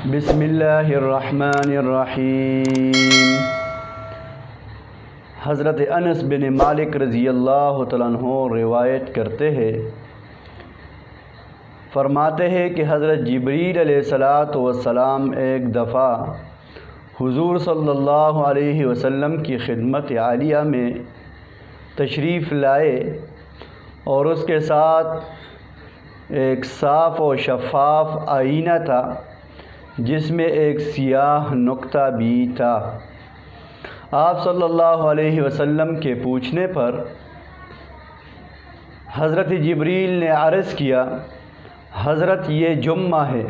بسم اللہ الرحمن الرحیم۔ حضرت انس بن مالک رضی اللہ تعالیٰ عنہ روایت کرتے ہیں، فرماتے ہیں کہ حضرت جبریل علیہ السلام ایک دفعہ حضور صلی اللہ علیہ وسلم کی خدمت عالیہ میں تشریف لائے اور اس کے ساتھ ایک صاف و شفاف آئینہ تھا جس میں ایک سیاہ نقطہ بھی تھا۔ آپ صلی اللہ علیہ وسلم کے پوچھنے پر حضرت جبریل نے عرض کیا، حضرت یہ جمعہ ہے،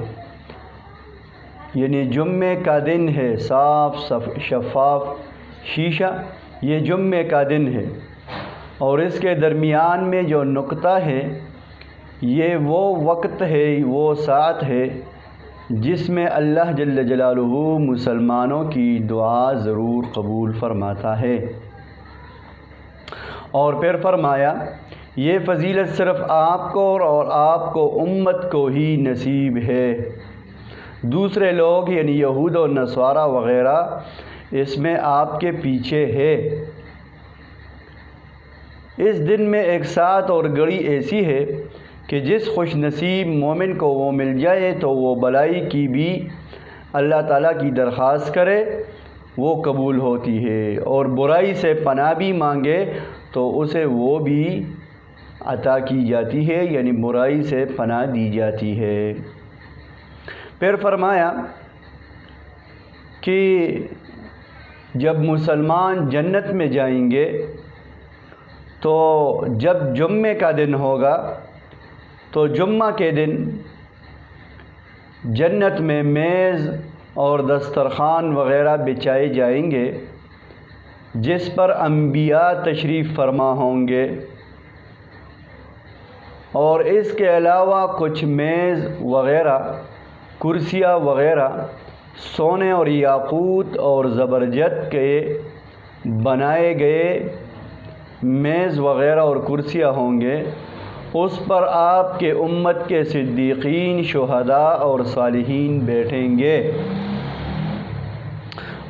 یعنی جمعے کا دن ہے، صاف شفاف شیشہ، یہ جمعے کا دن ہے، اور اس کے درمیان میں جو نقطہ ہے یہ وہ وقت ہے، وہ ساعت ہے جس میں اللہ جل جلالہ مسلمانوں کی دعا ضرور قبول فرماتا ہے۔ اور پھر فرمایا، یہ فضیلت صرف آپ کو اور آپ کو امت کو ہی نصیب ہے، دوسرے لوگ یعنی یہود و نصارہ وغیرہ اس میں آپ کے پیچھے ہے۔ اس دن میں ایک ساعت اور گھڑی ایسی ہے کہ جس خوش نصیب مومن کو وہ مل جائے تو وہ بلائی کی بھی اللہ تعالیٰ کی درخواست کرے وہ قبول ہوتی ہے، اور برائی سے پناہ بھی مانگے تو اسے وہ بھی عطا کی جاتی ہے، یعنی برائی سے پناہ دی جاتی ہے۔ پھر فرمایا کہ جب مسلمان جنت میں جائیں گے تو جب جمعے کا دن ہوگا تو جمعہ کے دن جنت میں میز اور دسترخوان وغیرہ بچھائے جائیں گے جس پر انبیاء تشریف فرما ہوں گے، اور اس کے علاوہ کچھ میز وغیرہ، کرسیاں وغیرہ سونے اور یاقوت اور زبرجد کے بنائے گئے میز وغیرہ اور کرسیاں ہوں گے، اس پر آپ کے امت کے صدیقین، شہداء اور صالحین بیٹھیں گے،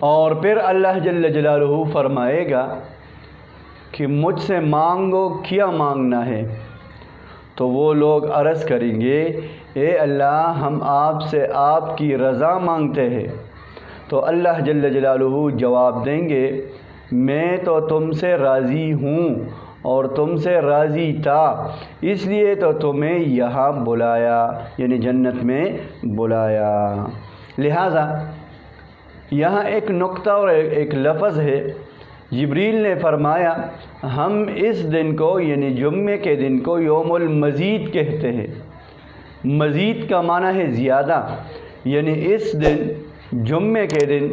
اور پھر اللہ جل جلالہ فرمائے گا کہ مجھ سے مانگو، کیا مانگنا ہے؟ تو وہ لوگ عرض کریں گے، اے اللہ ہم آپ سے آپ کی رضا مانگتے ہیں۔ تو اللہ جل جلالہ جواب دیں گے، میں تو تم سے راضی ہوں اور تم سے راضی تھا، اس لیے تو تمہیں یہاں بلایا، یعنی جنت میں بلایا۔ لہذا یہاں ایک نقطہ اور ایک لفظ ہے، جبریل نے فرمایا ہم اس دن کو یعنی جمعے کے دن کو یوم المزید کہتے ہیں۔ مزید کا معنی ہے زیادہ، یعنی اس دن جمعے کے دن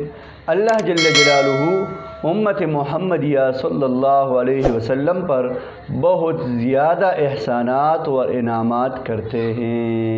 اللہ جل جلالہ امت محمدیہ صلی اللہ علیہ وسلم پر بہت زیادہ احسانات اور انعامات کرتے ہیں۔